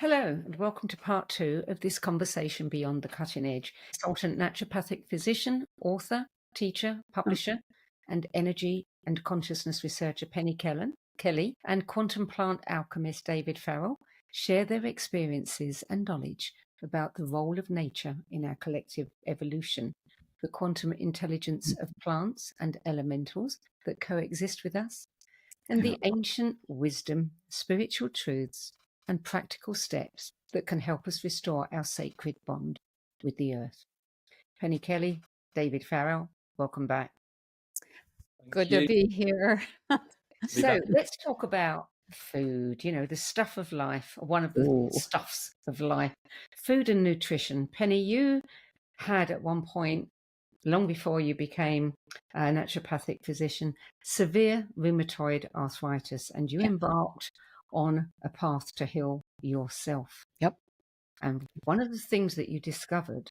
Hello, and welcome to part two of this conversation beyond the cutting edge. Consultant naturopathic physician, author, teacher, publisher, and energy and consciousness researcher Kelly and quantum plant alchemist Davyd Farrell share their experiences and knowledge about the role of nature in our collective evolution, the quantum intelligence of plants and elementals that coexist with us, and the ancient wisdom, spiritual truths, and practical steps that can help us restore our sacred bond with the earth. Penny Kelly, Davyd Farrell, welcome back. Good to be here. So let's talk about food, the stuff of life, one of the stuffs of life, food and nutrition. Penny, you had at one point, long before you became a naturopathic physician, severe rheumatoid arthritis, and you embarked on a path to heal yourself. Yep. And one of the things that you discovered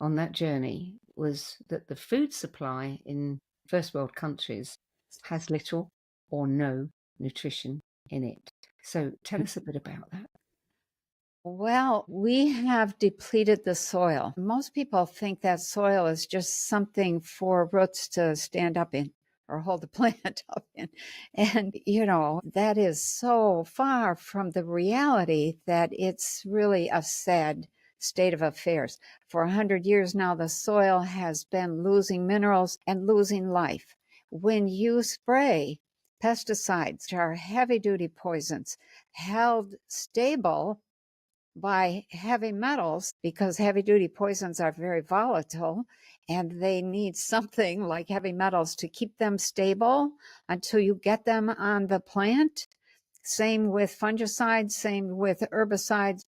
on that journey was that the food supply in first world countries has little or no nutrition in it. So tell us a bit about that. Well, we have depleted the soil. Most people think that soil is just something for roots to stand up in or hold the plant up in. And, that is so far from the reality that it's really a sad state of affairs. For 100 years now, the soil has been losing minerals and losing life. When you spray pesticides, which are heavy-duty poisons, held stable by heavy metals, because heavy-duty poisons are very volatile, and they need something like heavy metals to keep them stable until you get them on the plant. Same with fungicides, same with herbicides.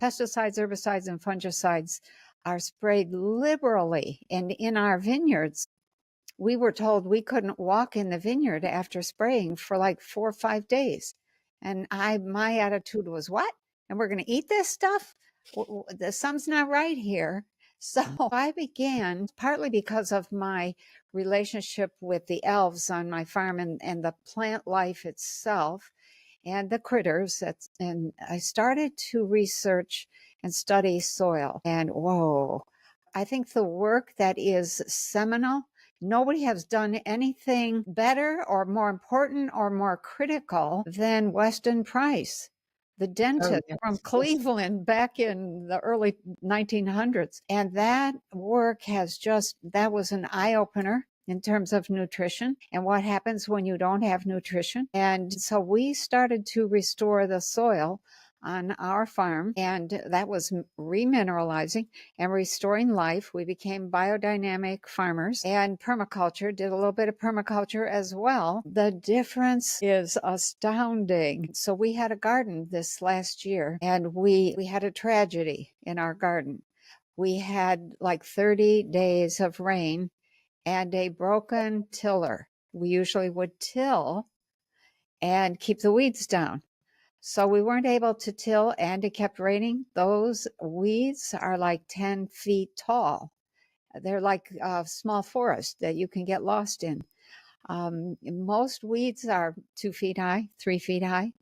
Pesticides, herbicides, and fungicides are sprayed liberally. And in our vineyards, we were told we couldn't walk in the vineyard after spraying for like 4 or 5 days. And my attitude was, what? And we're going to eat this stuff? Something's not right here. So I began, partly because of my relationship with the elves on my farm and the plant life itself and the critters. And I started to research and study soil. And whoa, I think the work that is seminal, nobody has done anything better or more important or more critical than Weston Price, the dentist from Cleveland back in the early 1900s. And that work that was an eye-opener in terms of nutrition and what happens when you don't have nutrition. And so we started to restore the soil on our farm, and that was remineralizing and restoring life. We became biodynamic farmers and permaculture, did a little bit of permaculture as well. The difference is astounding. So we had a garden this last year, and we had a tragedy in our garden. We had like 30 days of rain and a broken tiller. We usually would till and keep the weeds down. So we weren't able to till, and it kept raining. Those weeds are like 10 feet tall. They're like a small forest that you can get lost in. Most weeds are 2 feet high, 3 feet high.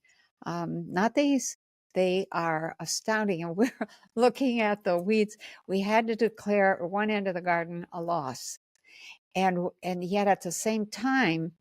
Not these. They are astounding. And we're looking at the weeds. We had to declare one end of the garden a loss. And yet at the same time,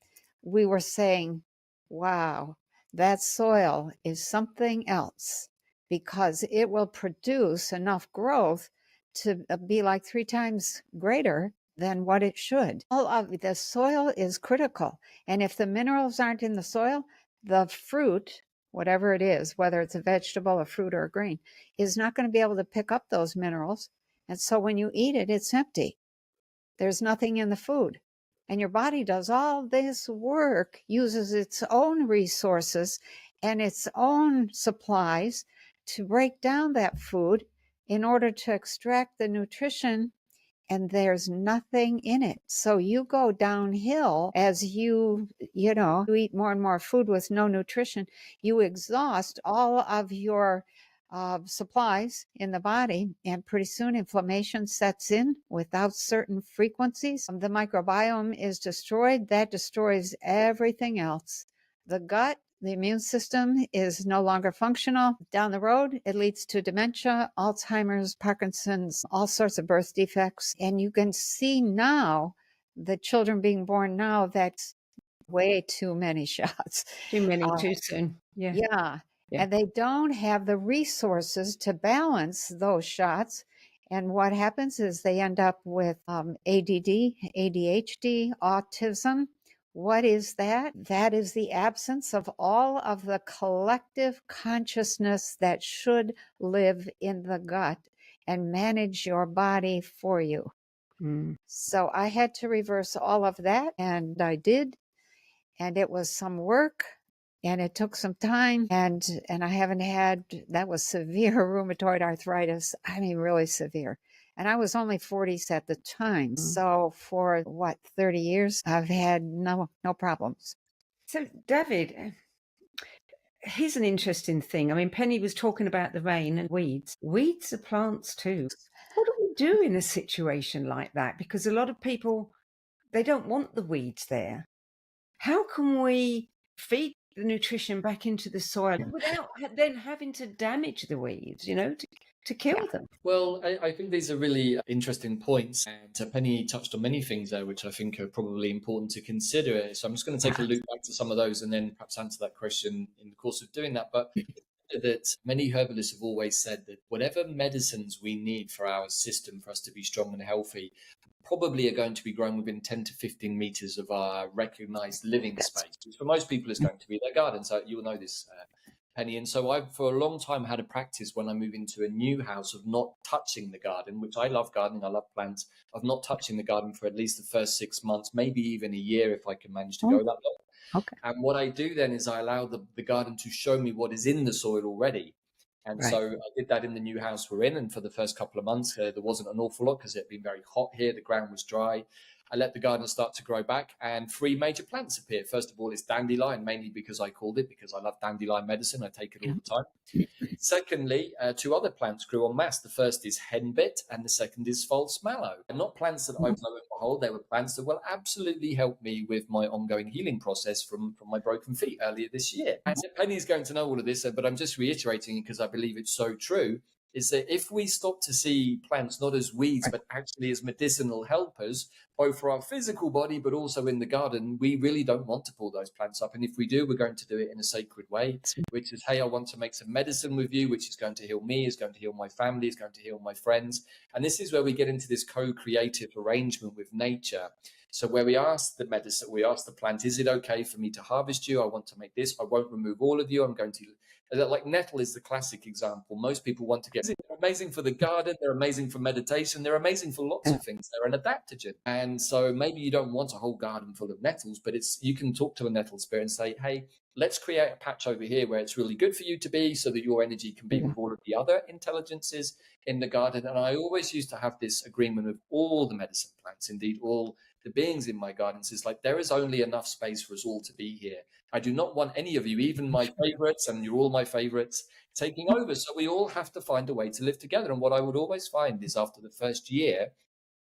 we were saying, wow, that soil is something else, because it will produce enough growth to be like 3 times greater than what it should. All of the soil is critical. And if the minerals aren't in the soil, the fruit, whatever it is, whether it's a vegetable, a fruit, or a grain, is not going to be able to pick up those minerals. And so when you eat it, it's empty. There's nothing in the food. And your body does all this work, uses its own resources and its own supplies to break down that food in order to extract the nutrition, and there's nothing in it. So you go downhill as you eat more and more food with no nutrition. You exhaust all of your supplies in the body, and pretty soon inflammation sets in without certain frequencies. The microbiome is destroyed. That destroys everything else. The gut The immune system is no longer functional. Down the road, it leads to dementia, Alzheimer's, Parkinson's, all sorts of birth defects. And you can see now the children being born now, that's way too many shots. Too many, Uh, too soon. Yeah. yeah. Yeah. And they don't have the resources to balance those shots. And what happens is they end up with ADD, ADHD, autism. What is that? That is the absence of all of the collective consciousness that should live in the gut and manage your body for you. Mm. So I had to reverse all of that, and I did. And it was some work, and it took some time, and I haven't had, that was severe rheumatoid arthritis. I mean, really severe. And I was only 40 at the time. So for 30 years, I've had no problems. So, Davyd, here's an interesting thing. I mean, Penny was talking about the rain and weeds. Weeds are plants too. What do we do in a situation like that? Because a lot of people, they don't want the weeds there. How can we feed the nutrition back into the soil without then having to damage the weeds, to kill them? Well, I think these are really interesting points. And Penny touched on many things there, which I think are probably important to consider. So I'm just going to take a loop back to some of those and then perhaps answer that question in the course of doing that. But that many herbalists have always said that whatever medicines we need for our system, for us to be strong and healthy, probably are going to be grown within 10 to 15 meters of our recognized living space, which for most people is going to be their garden. So you will know this, Penny. And so I've for a long time had a practice when I move into a new house of not touching the garden, which I love gardening, I love plants, of not touching the garden for at least the first 6 months, maybe even a year if I can manage to go that long. Okay. And what I do then is I allow the garden to show me what is in the soil already. And so I did that in the new house we're in. And for the first couple of months, there wasn't an awful lot because it had been very hot here. The ground was dry. I let the garden start to grow back and 3 major plants appear. First of all, it's dandelion, mainly because I called it, because I love dandelion medicine. I take it all the time. Secondly, 2 other plants grew en masse. The first is henbit and the second is false mallow. And not plants that I've known and behold, they were plants that will absolutely help me with my ongoing healing process from my broken feet earlier this year. And Penny's going to know all of this, but I'm just reiterating it because I believe it's so true, is that if we stop to see plants not as weeds, but actually as medicinal helpers, both for our physical body, but also in the garden, we really don't want to pull those plants up. And if we do, we're going to do it in a sacred way, which is, hey, I want to make some medicine with you, which is going to heal me, is going to heal my family, is going to heal my friends. And this is where we get into this co-creative arrangement with nature. So where we ask the medicine, we ask the plant, is it okay for me to harvest you? I want to make this. I won't remove all of you. I'm going to, like nettle is the classic example. Most people want to get, they're amazing for the garden. They're amazing for meditation. They're amazing for lots of things. They're an adaptogen. And so maybe you don't want a whole garden full of nettles, but you can talk to a nettle spirit and say, hey, let's create a patch over here where it's really good for you to be so that your energy can be with all of the other intelligences in the garden. And I always used to have this agreement with all the medicine plants, indeed all the beings in my gardens, is like, there is only enough space for us all to be here. I do not want any of you, even my favorites, and you're all my favorites, taking over. So we all have to find a way to live together. And what I would always find is after the first year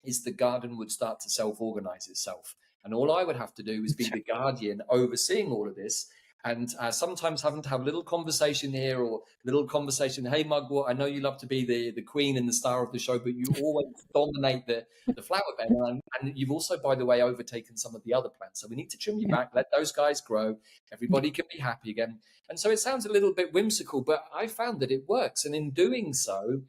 is the garden would start to self-organize itself. And all I would have to do is be the guardian overseeing all of this. And sometimes having to have a little conversation here or a little conversation, hey, Mugwort, I know you love to be the queen and the star of the show, but you always dominate the flower bed. And you've also, by the way, overtaken some of the other plants. So we need to trim you back, let those guys grow. Everybody can be happy again. And so it sounds a little bit whimsical, but I found that it works. And in doing so,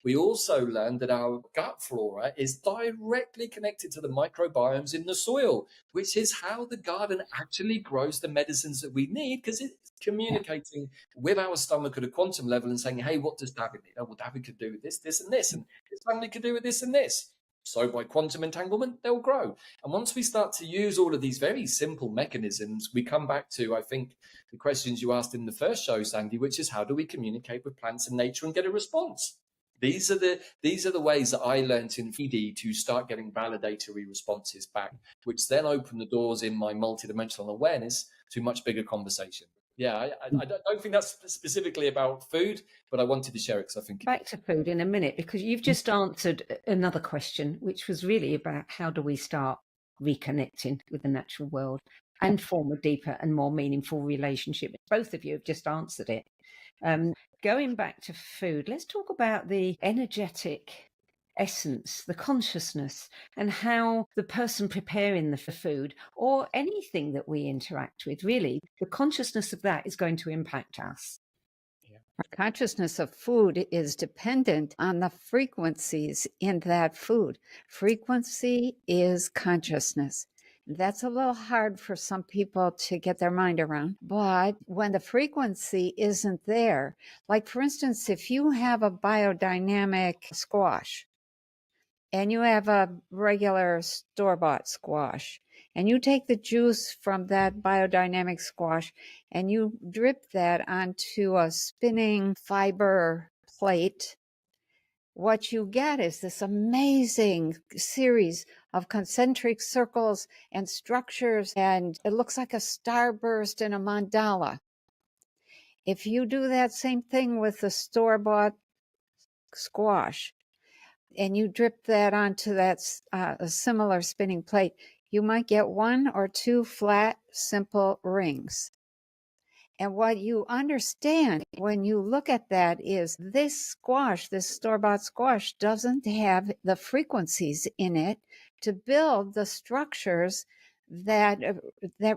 we also learned that our gut flora is directly connected to the microbiomes in the soil, which is how the garden actually grows the medicines that we need, because it's communicating with our stomach at a quantum level and saying, hey, what does Davyd need? Oh, well, Davyd could do with this, this, and this, and his family could do with this and this. So by quantum entanglement, they'll grow. And once we start to use all of these very simple mechanisms, we come back to, I think, the questions you asked in the first show, Sandie, which is how do we communicate with plants and nature and get a response? These are the ways that I learned in PD to start getting validatory responses back, which then open the doors in my multidimensional awareness to much bigger conversation. Yeah, I don't think that's specifically about food, but I wanted to share it because I think... Back to food in a minute, because you've just answered another question, which was really about how do we start reconnecting with the natural world. and form a deeper and more meaningful relationship. Both of you have just answered it. Going back to food, let's talk about the energetic essence, the consciousness, and how the person preparing the food or anything that we interact with, really, the consciousness of that is going to impact us. Our consciousness of food is dependent on the frequencies in that food. Frequency is consciousness. That's a little hard for some people to get their mind around. But when the frequency isn't there, like for instance, if you have a biodynamic squash and you have a regular store-bought squash, and you take the juice from that biodynamic squash and you drip that onto a spinning fiber plate, what you get is this amazing series of concentric circles and structures, and it looks like a starburst in a mandala. If you do that same thing with the store-bought squash and you drip that onto that a similar spinning plate, you might get 1 or 2 flat, simple rings. And what you understand when you look at that is this squash, this store-bought squash, doesn't have the frequencies in it to build the structures that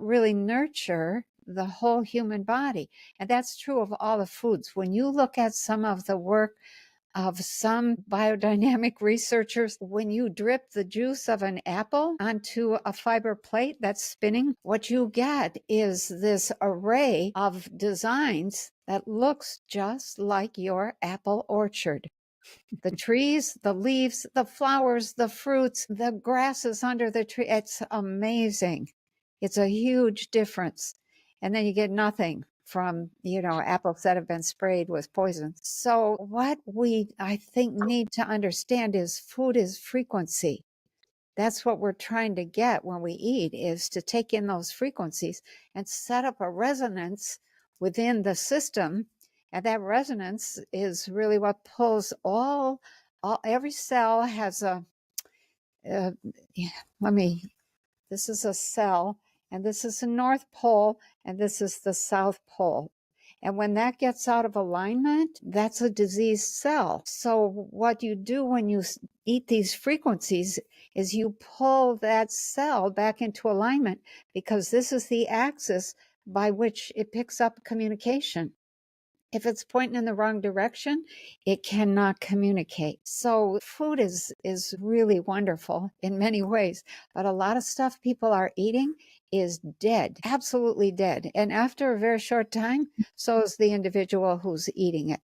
really nurture the whole human body. And that's true of all the foods. When you look at some of the work of some biodynamic researchers, when you drip the juice of an apple onto a fiber plate that's spinning, what you get is this array of designs that looks just like your apple orchard. The trees, the leaves, the flowers, the fruits, the grasses under the tree. It's amazing. It's a huge difference. And then you get nothing from, apples that have been sprayed with poison. So what we, I think, need to understand is food is frequency. That's what we're trying to get when we eat, is to take in those frequencies and set up a resonance within the system. And that resonance is really what pulls every cell has this is a cell, and this is the North Pole, and this is the South Pole. And when that gets out of alignment, that's a diseased cell. So what you do when you eat these frequencies is you pull that cell back into alignment, because this is the axis by which it picks up communication. If it's pointing in the wrong direction, it cannot communicate. So food is really wonderful in many ways, but a lot of stuff people are eating is dead, absolutely dead. And after a very short time, so is the individual who's eating it.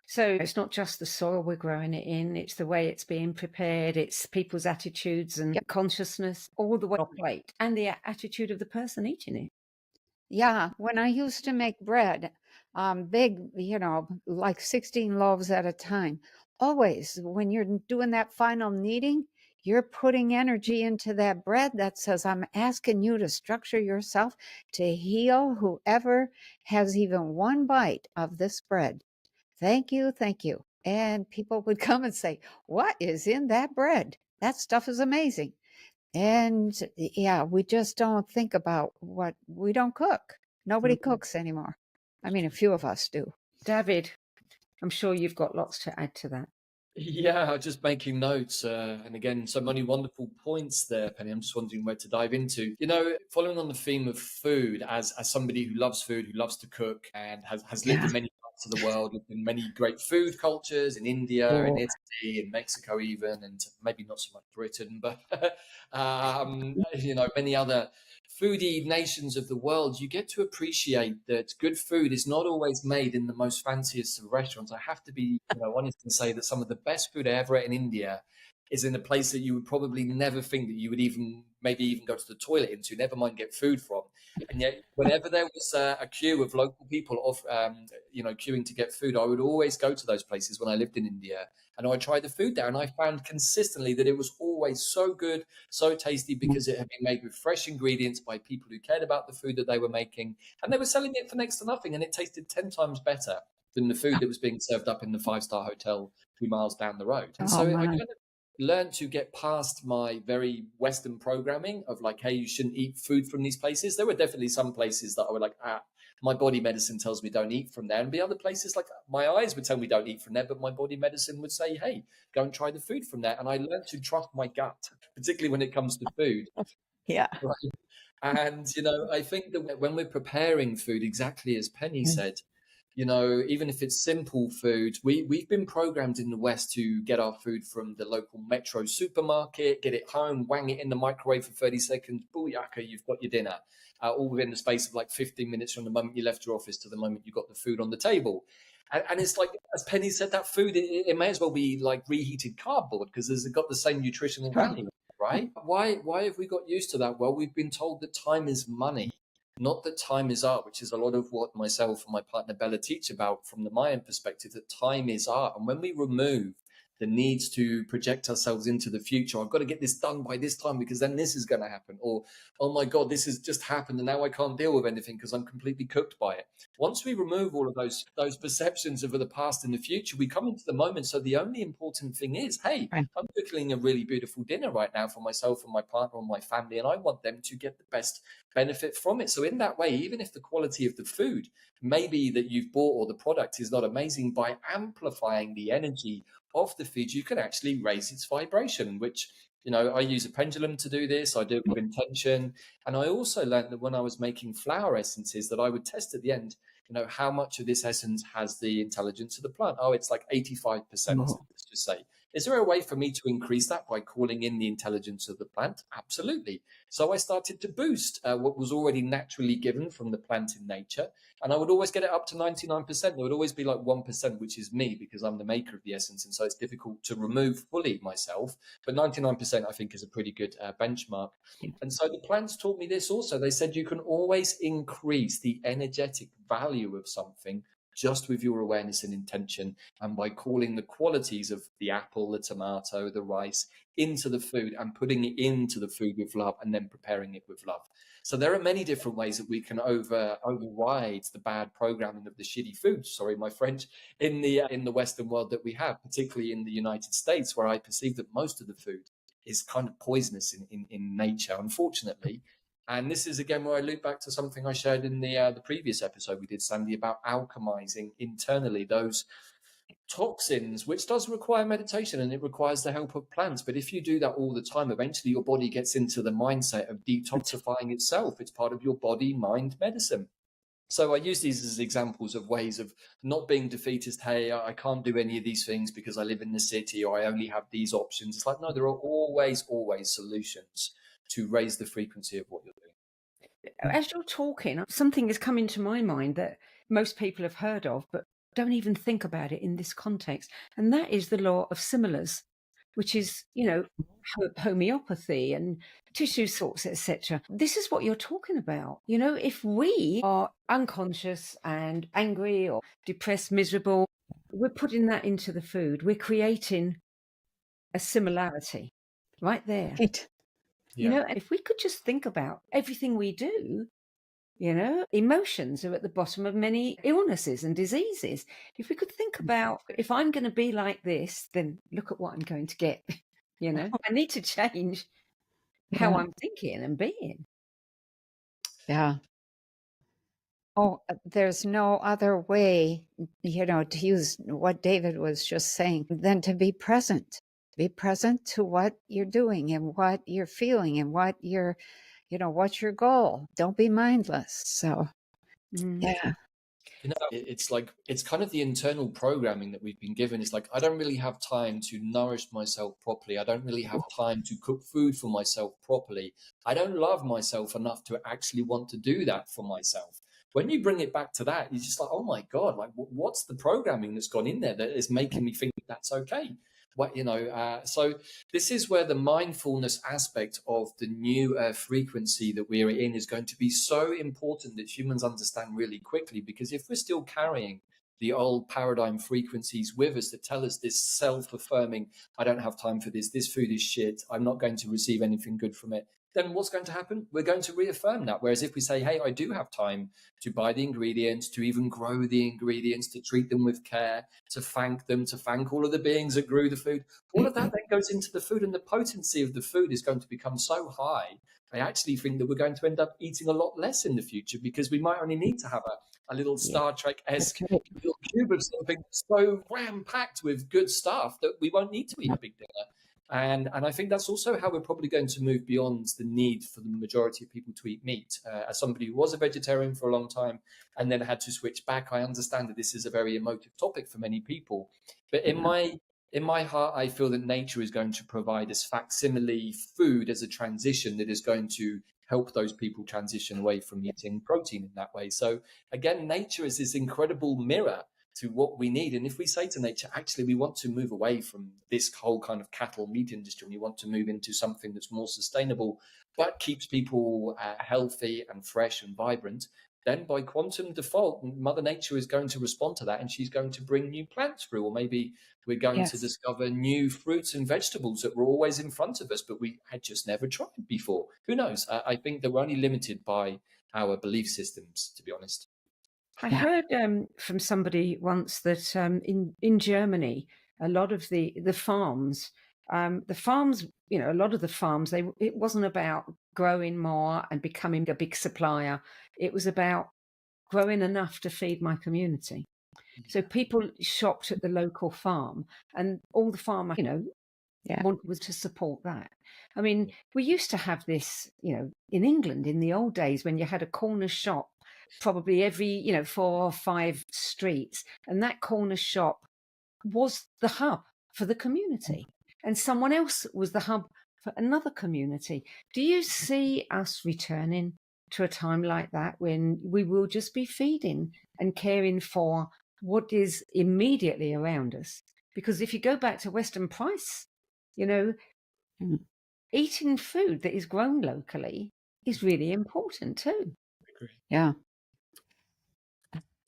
So it's not just the soil we're growing it in, it's the way it's being prepared, it's people's attitudes and consciousness, all the way on the plate, and the attitude of the person eating it. Yeah, when I used to make bread, big, like 16 loaves at a time, always when you're doing that final kneading, you're putting energy into that bread that says, I'm asking you to structure yourself to heal whoever has even one bite of this bread. Thank you, thank you. And people would come and say, what is in that bread? That stuff is amazing. And yeah, we just don't think about we don't cook. Nobody cooks anymore. I mean, a few of us do. Davyd, I'm sure you've got lots to add to that. Yeah, just making notes. And again, so many wonderful points there, Penny. I'm just wondering where to dive into. Following on the theme of food, as somebody who loves food, who loves to cook, and has lived in many parts of the world, lived in many great food cultures, in India, in Italy, in Mexico even, and maybe not so much Britain, but, many other foodie nations of the world, you get to appreciate that good food is not always made in the most fanciest of restaurants. I have to be, honest and say that some of the best food I ever ate in India is in a place that you would probably never think that you would even go to the toilet into, never mind get food from. And yet, whenever there was a queue of local people queuing to get food, I would always go to those places when I lived in India, and I tried the food there, and I found consistently that it was always so good, so tasty, because it had been made with fresh ingredients by people who cared about the food that they were making, and they were selling it for next to nothing, and it tasted 10 times better than the food that was being served up in the 5-star hotel 2 miles down the road. And learned to get past my very Western programming of like, hey, you shouldn't eat food from these places. There were definitely some places that I were like, my body medicine tells me don't eat from there. And the other places, like my eyes would tell me don't eat from there, but my body medicine would say, hey, go and try the food from there. And I learned to trust my gut, particularly when it comes to food. Yeah. Right. And, I think that when we're preparing food, exactly as Penny said, even if it's simple food, we've been programmed in the West to get our food from the local metro supermarket, get it home, wang it in the microwave for 30 seconds, booyaka, you've got your dinner, all within the space of like 15 minutes from the moment you left your office to the moment you got the food on the table. And it's like, as Penny said, that food, it may as well be like reheated cardboard because it's got the same nutritional value, right? Why have we got used to that? Well, we've been told that time is money. Not that time is art, which is a lot of what myself and my partner Bella teach about from the Mayan perspective, that time is art. And when we remove the needs to project ourselves into the future, I've got to get this done by this time because then this is going to happen. Or, oh my God, this has just happened and now I can't deal with anything because I'm completely cooked by it. Once we remove all of those perceptions of the past and the future, we come into the moment. So the only important thing is, hey, I'm cooking a really beautiful dinner right now for myself and my partner and my family, and I want them to get the best benefit from it. So in that way, even if the quality of the food maybe that you've bought or the product is not amazing, by amplifying the energy of the food, you can actually raise its vibration, which, I use a pendulum to do this. I do it with intention. And I also learned that when I was making flower essences that I would test at the end, how much of this essence has the intelligence of the plant? Oh, it's like 85%, let's just say. Is there a way for me to increase that by calling in the intelligence of the plant? Absolutely. So I started to boost what was already naturally given from the plant in nature. And I would always get it up to 99%. There would always be like 1%, which is me because I'm the maker of the essence. And so it's difficult to remove fully myself. But 99%, I think, is a pretty good benchmark. And so the plants taught me this also. They said you can always increase the energetic value of something just with your awareness and intention, and by calling the qualities of the apple, the tomato, the rice into the food and putting it into the food with love and then preparing it with love. So there are many different ways that we can override the bad programming of the shitty food, sorry, my French, in the Western world that we have, particularly in the United States, where I perceive that most of the food is kind of poisonous in nature, unfortunately. And this is, again, where I loop back to something I shared in the previous episode we did, Sandie, about alchemizing internally those toxins, which does require meditation and it requires the help of plants. But if you do that all the time, eventually your body gets into the mindset of detoxifying itself. It's part of your body, mind, medicine. So I use these as examples of ways of not being defeatist. Hey, I can't do any of these things because I live in the city or I only have these options. It's like, no, there are always solutions to raise the frequency of what you're doing. As you're talking, something has come into my mind that most people have heard of, but don't even think about it in this context. And that is the law of similars, which is, homeopathy and tissue salts, etc. This is what you're talking about. If we are unconscious and angry or depressed, miserable, we're putting that into the food. We're creating a similarity right there. Yeah. And if we could just think about everything we do, emotions are at the bottom of many illnesses and diseases. If we could think about, if I'm going to be like this, then look at what I'm going to get. I need to change how I'm thinking and being. Yeah. Oh, there's no other way, to use what David was just saying, than to be present. Be present to what you're doing and what you're feeling and what you're, what's your goal. Don't be mindless. So, yeah. It's like, it's kind of the internal programming that we've been given. It's like, I don't really have time to nourish myself properly. I don't really have time to cook food for myself properly. I don't love myself enough to actually want to do that for myself. When you bring it back to that, you're just like, oh my God, like what's the programming that's gone in there that is making me think that's okay? So this is where the mindfulness aspect of the new frequency that we are in is going to be so important that humans understand really quickly. Because if we're still carrying the old paradigm frequencies with us that tell us this self-affirming, I don't have time for this food is shit, I'm not going to receive anything good from it, then what's going to happen? We're going to reaffirm that. Whereas if we say, hey, I do have time to buy the ingredients, to even grow the ingredients, to treat them with care, to thank them, to thank all of the beings that grew the food, all of that then goes into the food, and the potency of the food is going to become so high. I actually think that we're going to end up eating a lot less in the future, because we might only need to have a little Star Trek-esque little cube of something so ram-packed with good stuff that we won't need to eat a big dinner. And I think that's also how we're probably going to move beyond the need for the majority of people to eat meat. As somebody who was a vegetarian for a long time and then had to switch back, I understand that this is a very emotive topic for many people. But in my heart, I feel that nature is going to provide us facsimile food as a transition that is going to help those people transition away from eating protein in that way. So again, nature is this incredible mirror to what we need. And if we say to nature, actually, we want to move away from this whole kind of cattle meat industry, and we want to move into something that's more sustainable, but keeps people healthy and fresh and vibrant, then by quantum default, Mother Nature is going to respond to that, and she's going to bring new plants through. Or maybe we're going to discover new fruits and vegetables that were always in front of us, but we had just never tried before. Who knows? I think that we're only limited by our belief systems, to be honest. I heard from somebody once that in Germany, a lot of the farms, a lot of the farms, it wasn't about growing more and becoming a big supplier. It was about growing enough to feed my community. So people shopped at the local farm, and all the farmer, wanted was to support that. I mean, we used to have this, in England in the old days, when you had a corner shop probably every 4 or 5 streets, and that corner shop was the hub for the community, and someone else was the hub for another community. Do you see us returning to a time like that, when we will just be feeding and caring for what is immediately around us? Because if you go back to Western price, eating food that is grown locally is really important too. Yeah.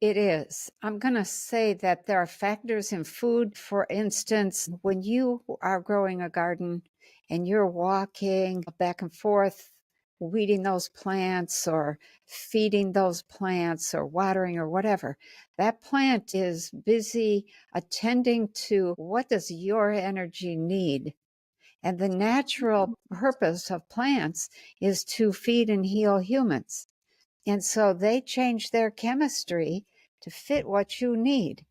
It is. I'm going to say that there are factors in food. For instance, when you are growing a garden and you're walking back and forth, weeding those plants or feeding those plants or watering or whatever, that plant is busy attending to what does your energy need. And the natural purpose of plants is to feed and heal humans. And so they change their chemistry to fit what you need.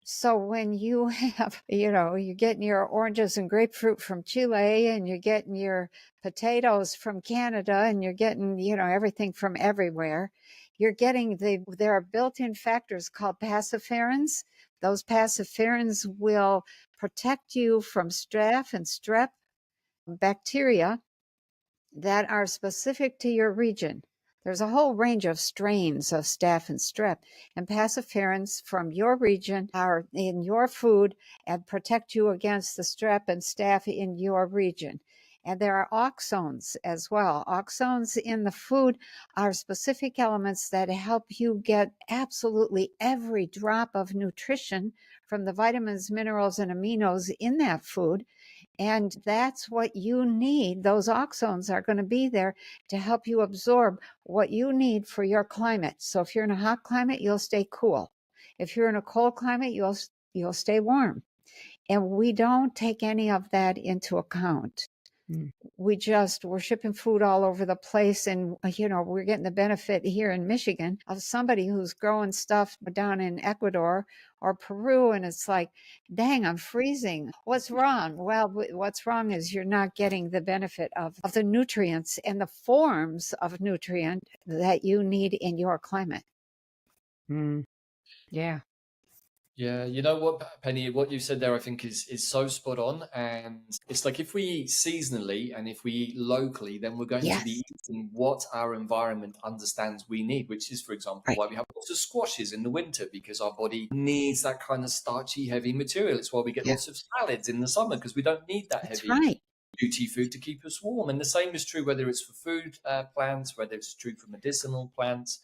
So when you have, you're getting your oranges and grapefruit from Chile, and you're getting your potatoes from Canada, and you're getting, everything from everywhere, you're getting there are built-in factors called paciferins. Those paciferins will protect you from staph and strep bacteria that are specific to your region. There's a whole range of strains of staph and strep, and paciferins from your region are in your food and protect you against the strep and staph in your region. And there are auxones as well. Auxones in the food are specific elements that help you get absolutely every drop of nutrition from the vitamins, minerals, and aminos in that food. And that's what you need. Those auxones are going to be there to help you absorb what you need for your climate. So if you're in a hot climate, you'll stay cool. If you're in a cold climate, you'll stay warm. And we don't take any of that into account. We're shipping food all over the place, and we're getting the benefit here in Michigan of somebody who's growing stuff down in Ecuador or Peru, and it's like, dang, I'm freezing. What's wrong? Well, what's wrong is you're not getting the benefit of the nutrients and the forms of nutrient that you need in your climate. Yeah. Yeah, you know what, Penny, what you said there, I think is so spot on. And it's like, if we eat seasonally and if we eat locally, then we're going to be eating what our environment understands we need, which is, for example, why we have lots of squashes in the winter, because our body needs that kind of starchy, heavy material. It's why we get lots of salads in the summer, because we don't need that heavy duty food to keep us warm. And the same is true whether it's for food plants, whether it's true for medicinal plants.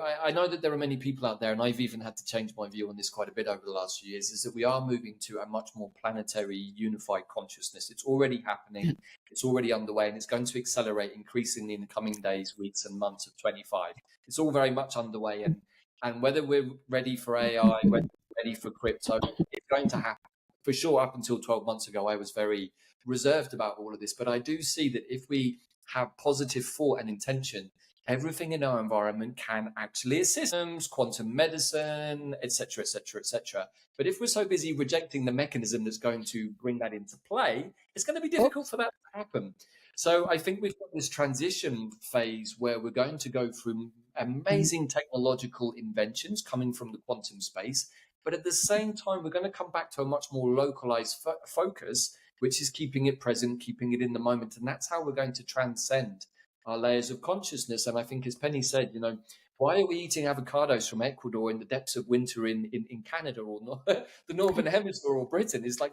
I know that there are many people out there, and I've even had to change my view on this quite a bit over the last few years, is that we are moving to a much more planetary, unified consciousness. It's already happening, it's already underway, and it's going to accelerate increasingly in the coming days, weeks, and months of 25. It's all very much underway, and whether we're ready for AI, whether we're ready for crypto, it's going to happen. For sure, up until 12 months ago, I was very reserved about all of this, but I do see that if we have positive thought and intention, everything in our environment can actually assist. Quantum medicine, etc., etc., etc. But if we're so busy rejecting the mechanism that's going to bring that into play, it's going to be difficult for that to happen. So I think we've got this transition phase where we're going to go through amazing technological inventions coming from the quantum space, but at the same time, we're going to come back to a much more localized focus, which is keeping it present, keeping it in the moment. And that's how we're going to transcend our layers of consciousness. And I think, as Penny said, why are we eating avocados from Ecuador in the depths of winter in Canada or the Northern Hemisphere or Britain? It's like,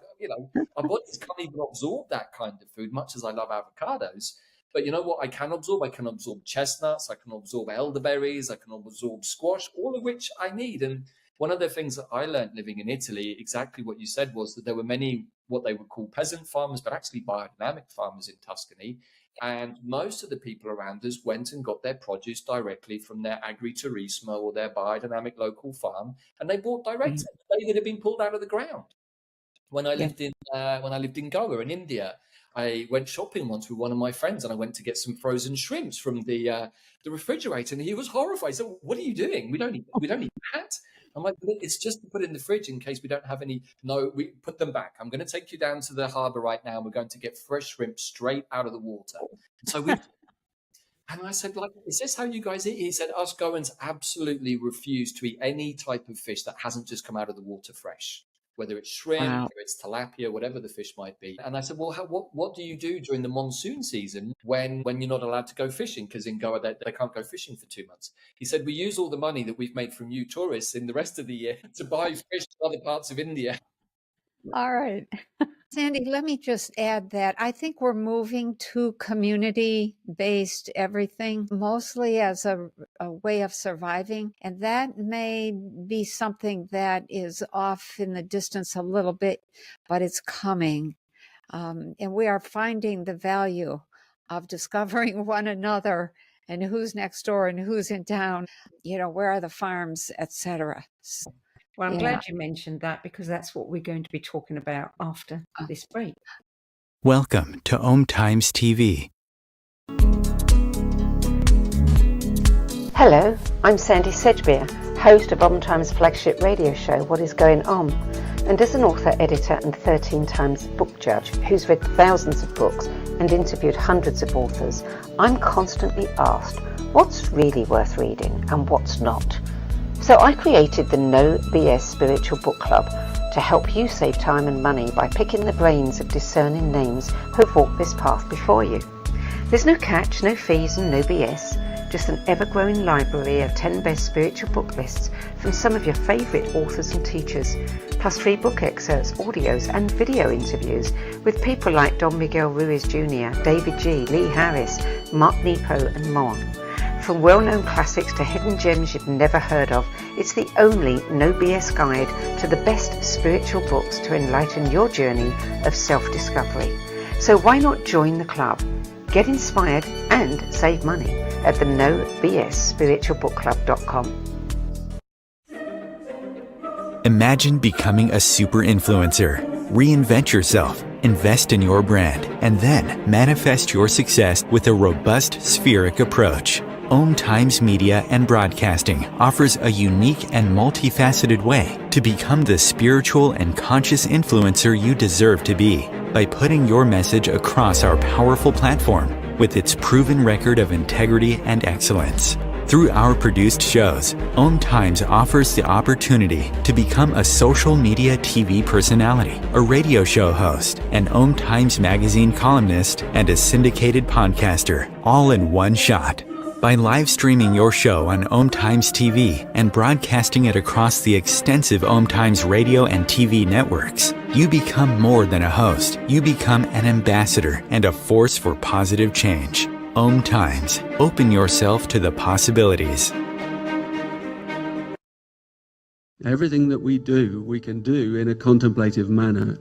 our bodies can't even absorb that kind of food, much as I love avocados. But you know what I can absorb? I can absorb chestnuts, I can absorb elderberries, I can absorb squash, all of which I need. And one of the things that I learned living in Italy, exactly what you said, was that there were many what they would call peasant farmers, but actually biodynamic farmers in Tuscany. And most of the people around us went and got their produce directly from their agriturismo or their biodynamic local farm, and they bought direct that had been pulled out of the ground. When I lived in Goa in India, I went shopping once with one of my friends, and I went to get some frozen shrimps from the refrigerator, and he was horrified. So, what are you doing? We don't eat that. I'm like, it's just to put in the fridge in case we don't have any. No, we put them back. I'm going to take you down to the harbour right now. We're going to get fresh shrimp straight out of the water. So we, and I said, like, is this how you guys eat? He said, us Goans absolutely refuse to eat any type of fish that hasn't just come out of the water fresh, whether it's shrimp, whether it's tilapia, whatever the fish might be. And I said, well, what do you do during the monsoon season when you're not allowed to go fishing? Because in Goa, they can't go fishing for 2 months. He said, we use all the money that we've made from you tourists in the rest of the year to buy fish in other parts of India. All right. Sandie, let me just add that I think we're moving to community-based everything, mostly as a way of surviving. And that may be something that is off in the distance a little bit, but it's coming. And we are finding the value of discovering one another and who's next door and who's in town, where are the farms, etc. Well, I'm glad you mentioned that, because that's what we're going to be talking about after this break. Welcome to Om Times TV. Hello, I'm Sandie Sedgbeer, host of Om Times' flagship radio show, What Is Going On? And as an author, editor, and 13 times book judge who's read thousands of books and interviewed hundreds of authors, I'm constantly asked what's really worth reading and what's not. So I created the No BS Spiritual Book Club to help you save time and money by picking the brains of discerning names who have walked this path before you. There's no catch, no fees, and no BS, just an ever-growing library of 10 best spiritual book lists from some of your favourite authors and teachers, plus free book excerpts, audios, and video interviews with people like Don Miguel Ruiz Jr., David G., Lee Harris, Mark Nepo, and more. From well-known classics to hidden gems you've never heard of, it's the only no BS guide to the best spiritual books to enlighten your journey of self-discovery. So why not join the club? Get inspired and save money at the nobsspiritualbookclub.com. Imagine becoming a super influencer. Reinvent yourself, invest in your brand, and then manifest your success with a robust spheric approach. Om Times Media and Broadcasting offers a unique and multifaceted way to become the spiritual and conscious influencer you deserve to be by putting your message across our powerful platform with its proven record of integrity and excellence. Through our produced shows, Om Times offers the opportunity to become a social media TV personality, a radio show host, an Om Times magazine columnist, and a syndicated podcaster, all in one shot. By live streaming your show on Om Times TV and broadcasting it across the extensive Om Times radio and TV networks, you become more than a host. You become an ambassador and a force for positive change. Om Times. Open yourself to the possibilities. Everything that we do, we can do in a contemplative manner.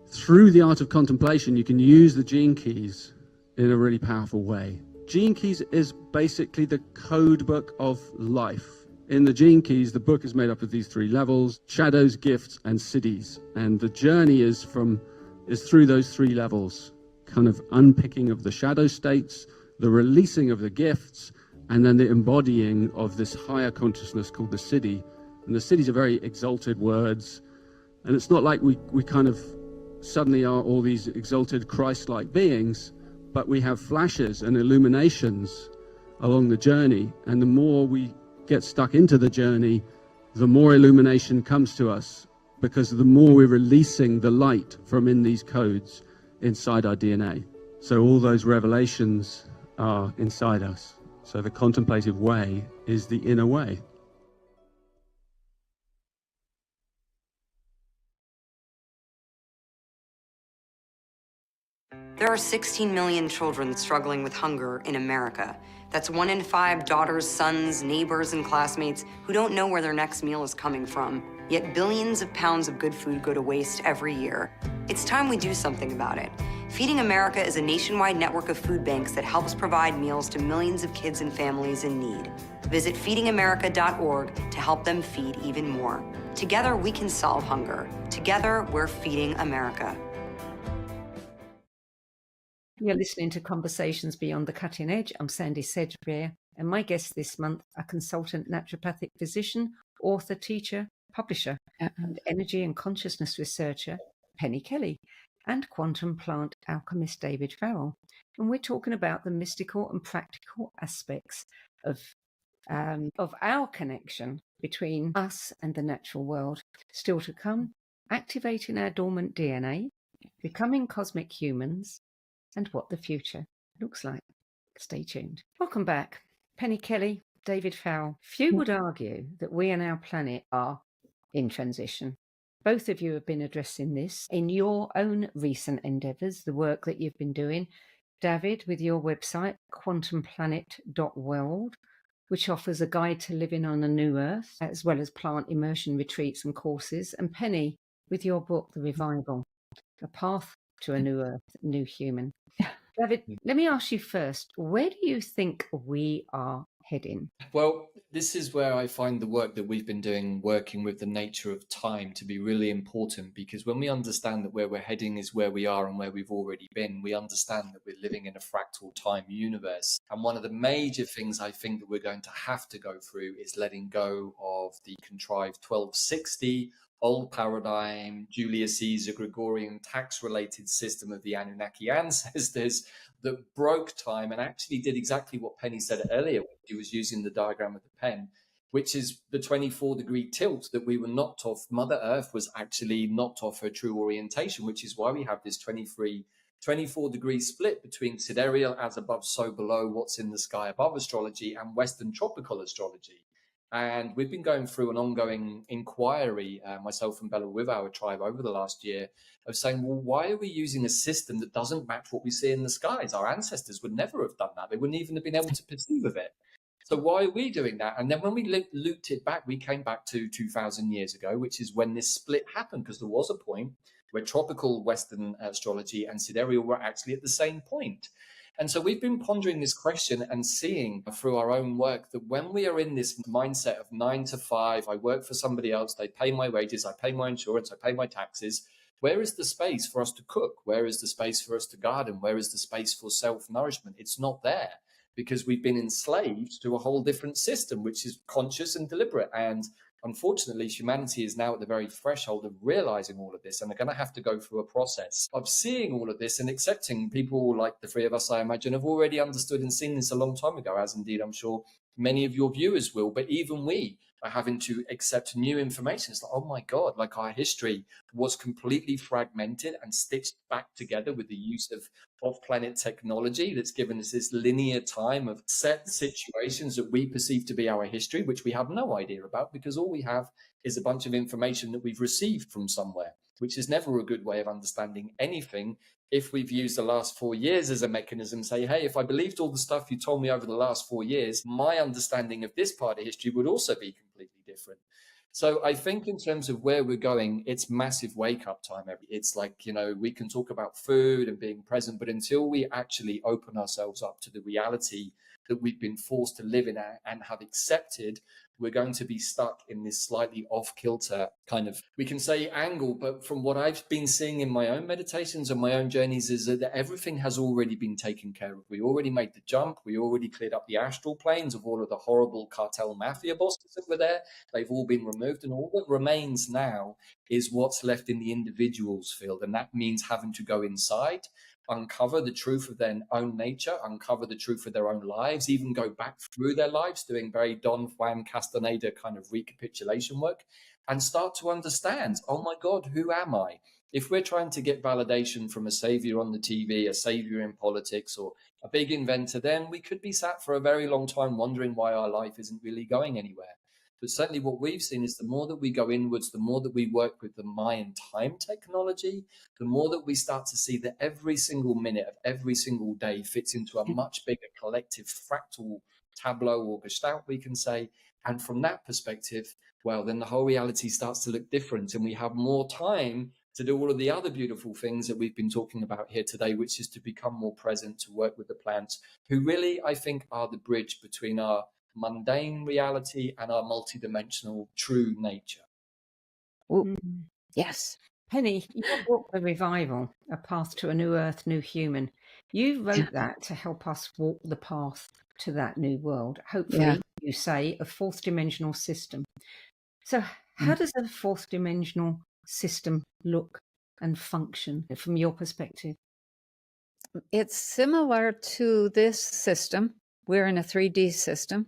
Through the art of contemplation, you can use the gene keys in a really powerful way. Gene keys is basically the code book of life. In the gene keys, the book is made up of these three levels: shadows, gifts, and siddhis. And the journey is through those three levels, kind of unpicking of the shadow states, the releasing of the gifts, and then the embodying of this higher consciousness called the siddhi. And the siddhis are very exalted words. And it's not like we kind of suddenly are all these exalted Christ-like beings, but we have flashes and illuminations along the journey. And the more we get stuck into the journey, the more illumination comes to us, because the more we're releasing the light from in these codes inside our DNA. So all those revelations are inside us. So the contemplative way is the inner way. There are 16 million children struggling with hunger in America. That's 1 in 5 daughters, sons, neighbors, and classmates who don't know where their next meal is coming from. Yet billions of pounds of good food go to waste every year. It's time we do something about it. Feeding America is a nationwide network of food banks that helps provide meals to millions of kids and families in need. Visit feedingamerica.org to help them feed even more. Together, we can solve hunger. Together, we're feeding America. You're listening to Conversations Beyond the Cutting Edge. I'm Sandie Sedgbeer, and my guest this month, a consultant naturopathic physician, author, teacher, publisher, and energy and consciousness researcher, Penny Kelly, and quantum plant alchemist, Davyd Farrell. And we're talking about the mystical and practical aspects of our connection between us and the natural world. Still to come, activating our dormant DNA, becoming cosmic humans, and what the future looks like. Stay tuned. Welcome back. Penny Kelly, Davyd Farrell. Few would argue that we and our planet are in transition. Both of you have been addressing this in your own recent endeavours, the work that you've been doing. Davyd, with your website, quantumplanet.world, which offers a guide to living on a new Earth, as well as plant immersion retreats and courses. And Penny, with your book, The Revival, A Path to a New Earth, New Human. Davyd, let me ask you first, where do you think we are heading? Well, this is where I find the work that we've been doing, working with the nature of time, to be really important, because when we understand that where we're heading is where we are and where we've already been, we understand that we're living in a fractal time universe. And one of the major things I think that we're going to have to go through is letting go of the contrived 1260 old paradigm, Julius Caesar, Gregorian tax-related system of the Anunnaki ancestors that broke time and actually did exactly what Penny said earlier when she was using the diagram of the pen, which is the 24-degree tilt that we were knocked off. Mother Earth was actually knocked off her true orientation, which is why we have this 24-degree split between sidereal, as above, so below, what's in the sky above astrology, and Western tropical astrology. And we've been going through an ongoing inquiry, myself and Bella, with our tribe over the last year, of saying, well, why are we using a system that doesn't match what we see in the skies? Our ancestors would never have done that. They wouldn't even have been able to perceive of it. So why are we doing that? And then when we looped it back, we came back to 2,000 years ago, which is when this split happened, because there was a point where tropical Western astrology and sidereal were actually at the same point. And so we've been pondering this question and seeing through our own work that when we are in this mindset of 9 to 5, I work for somebody else, they pay my wages, I pay my insurance, I pay my taxes, where is the space for us to cook? Where is the space for us to garden? Where is the space for self-nourishment? It's not there, because we've been enslaved to a whole different system, which is conscious and deliberate. And unfortunately, humanity is now at the very threshold of realizing all of this, and they're going to have to go through a process of seeing all of this and accepting. People like the three of us, I imagine, have already understood and seen this a long time ago, as indeed I'm sure many of your viewers will. But even we are having to accept new information. It's like, oh my God, like our history was completely fragmented and stitched back together with the use of off-planet technology that's given us this linear time of set situations that we perceive to be our history, which we have no idea about, because all we have is a bunch of information that we've received from somewhere, which is never a good way of understanding anything. If we've used the last 4 years as a mechanism, say, hey, if I believed all the stuff you told me over the last 4 years, my understanding of this part of history would also be completely different. So I think in terms of where we're going, it's massive wake up time. It's like, we can talk about food and being present, but until we actually open ourselves up to the reality that we've been forced to live in and have accepted, we're going to be stuck in this slightly off kilter kind of, we can say, angle. But from what I've been seeing in my own meditations and my own journeys is that everything has already been taken care of. We already made the jump. We already cleared up the astral planes of all of the horrible cartel mafia bosses that were there. They've all been removed, and all that remains now is what's left in the individual's field. And that means having to go inside, uncover the truth of their own nature, uncover the truth of their own lives, even go back through their lives, doing very Don Juan Castaneda kind of recapitulation work, and start to understand, oh my God, who am I? If we're trying to get validation from a savior on the TV, a savior in politics, or a big inventor, then we could be sat for a very long time wondering why our life isn't really going anywhere. But certainly what we've seen is the more that we go inwards, the more that we work with the Mayan time technology, the more that we start to see that every single minute of every single day fits into a much bigger collective fractal tableau or gestalt, we can say. And from that perspective, well, then the whole reality starts to look different, and we have more time to do all of the other beautiful things that we've been talking about here today, which is to become more present, to work with the plants, who really, I think, are the bridge between our mundane reality and our multidimensional true nature. Yes. Penny, your book, The Revival, A Path to a New Earth, New Human, you wrote that to help us walk the path to that new world. Hopefully, you say, a fourth dimensional system. So how does a fourth dimensional system look and function from your perspective? It's similar to this system. We're in a 3D system.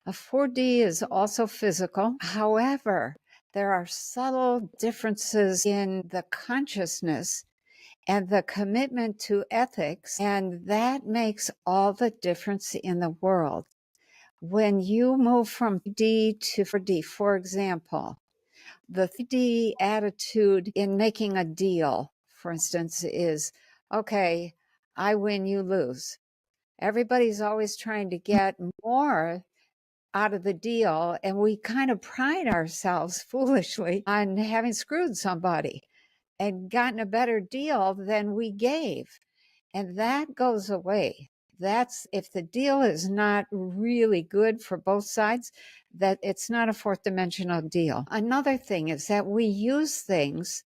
A 4D is also physical. However, there are subtle differences in the consciousness and the commitment to ethics, and that makes all the difference in the world. When you move from D to 4D, for example, the 3D attitude in making a deal, for instance, is, okay, I win, you lose. Everybody's always trying to get more out of the deal, and we kind of pride ourselves foolishly on having screwed somebody and gotten a better deal than we gave. And that goes away. That's if the deal is not really good for both sides, that it's not a fourth dimensional deal. Another thing is that we use things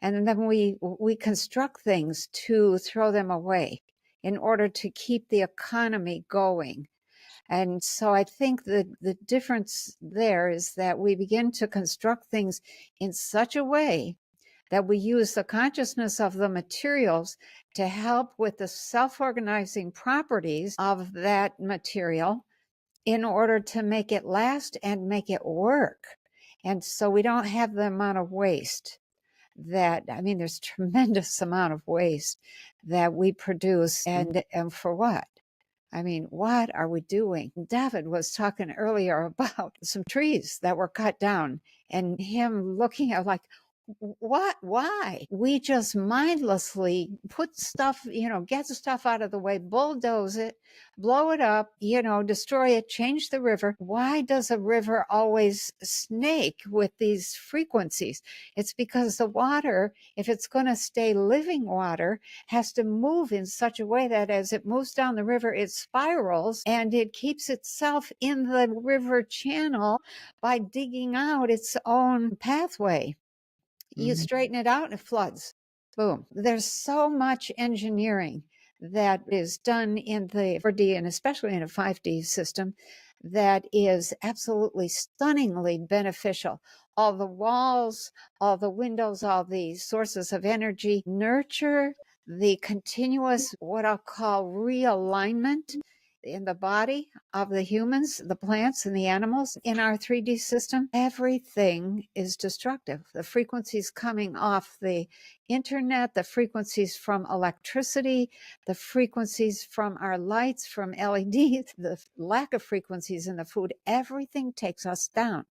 and then we construct things to throw them away in order to keep the economy going. And so I think that the difference there is that we begin to construct things in such a way that we use the consciousness of the materials to help with the self-organizing properties of that material in order to make it last and make it work. And so we don't have the amount of waste there's tremendous amount of waste that we produce. And for what? What are we doing? Davyd was talking earlier about some trees that were cut down and him looking at like, what? Why? We just mindlessly put stuff, get the stuff out of the way, bulldoze it, blow it up, destroy it, change the river. Why does a river always snake with these frequencies? It's because the water, if it's going to stay living water, has to move in such a way that as it moves down the river, it spirals and it keeps itself in the river channel by digging out its own pathway. You straighten it out and it floods. Boom. There's so much engineering that is done in the 4D and especially in a 5D system that is absolutely stunningly beneficial. All the walls, all the windows, all the sources of energy nurture the continuous, what I'll call realignment in the body of the humans, the plants, and the animals. In our 3D system, everything is destructive. The frequencies coming off the internet, the frequencies from electricity, the frequencies from our lights, from LEDs, the lack of frequencies in the food, everything takes us down.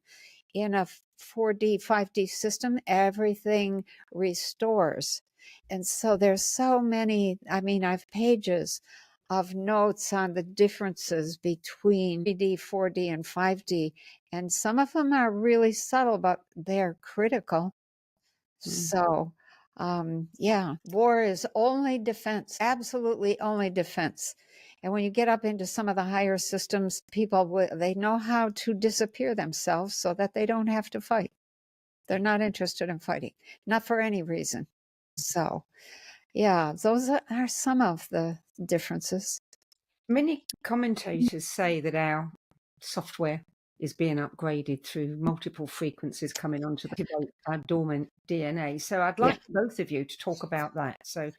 In a 4D, 5D system, everything restores. And so there's so many, I have pages of notes on the differences between 3D, 4D, and 5D. And some of them are really subtle, but they're critical. So, yeah, war is only defense, absolutely only defense. And when you get up into some of the higher systems, people, they know how to disappear themselves so that they don't have to fight. They're not interested in fighting, not for any reason. So, yeah, those are some of the differences. Many commentators say that our software is being upgraded through multiple frequencies coming onto the dormant DNA. So I'd like both of you to talk about that. So,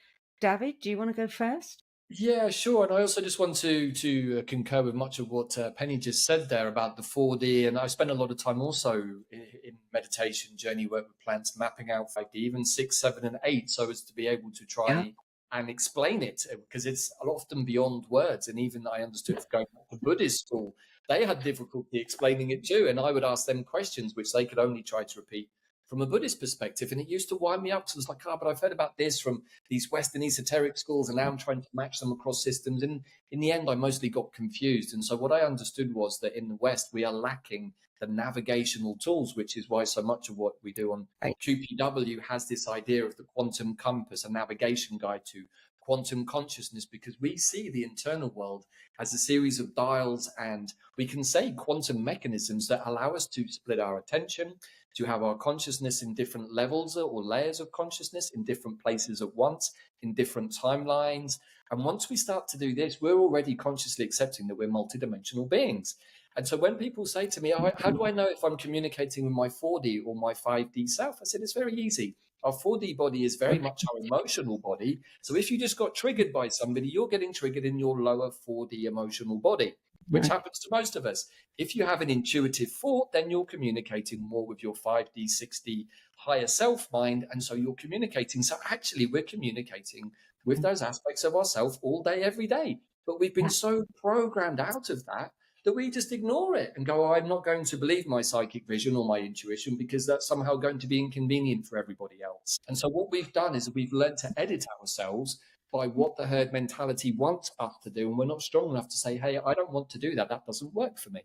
Davyd, do you want to go first? Yeah, sure. And I also just want to concur with much of what Penny just said there about the 4D. And I spent a lot of time also in meditation, journey work with plants, mapping out 5D, even 6, 7, and 8, so as to be able to try and explain it, because it's often beyond words. And even I understood going back to Buddhist school, they had difficulty explaining it too. And I would ask them questions which they could only try to repeat from a Buddhist perspective. And it used to wind me up. So it's like, but I've heard about this from these Western esoteric schools, and now I'm trying to match them across systems. And in the end, I mostly got confused. And so what I understood was that in the West, we are lacking the navigational tools, which is why so much of what we do on QPW has this idea of the quantum compass, a navigation guide to quantum consciousness, because we see the internal world as a series of dials, and we can say quantum mechanisms that allow us to split our attention, to have our consciousness in different levels or layers of consciousness in different places at once, in different timelines. And once we start to do this, we're already consciously accepting that we're multidimensional beings. And so when people say to me, how do I know if I'm communicating with my 4D or my 5D self? I said, it's very easy. Our 4D body is very much our emotional body. So if you just got triggered by somebody, you're getting triggered in your lower 4D emotional body, which happens to most of us. If you have an intuitive thought, then you're communicating more with your 5D, 6D higher self mind. And so you're communicating. So actually, we're communicating with those aspects of ourself all day, every day. But we've been so programmed out of that we just ignore it and go, I'm not going to believe my psychic vision or my intuition because that's somehow going to be inconvenient for everybody else. And so what we've done is we've learned to edit ourselves by what the herd mentality wants us to do. And we're not strong enough to say, hey, I don't want to do that. That doesn't work for me.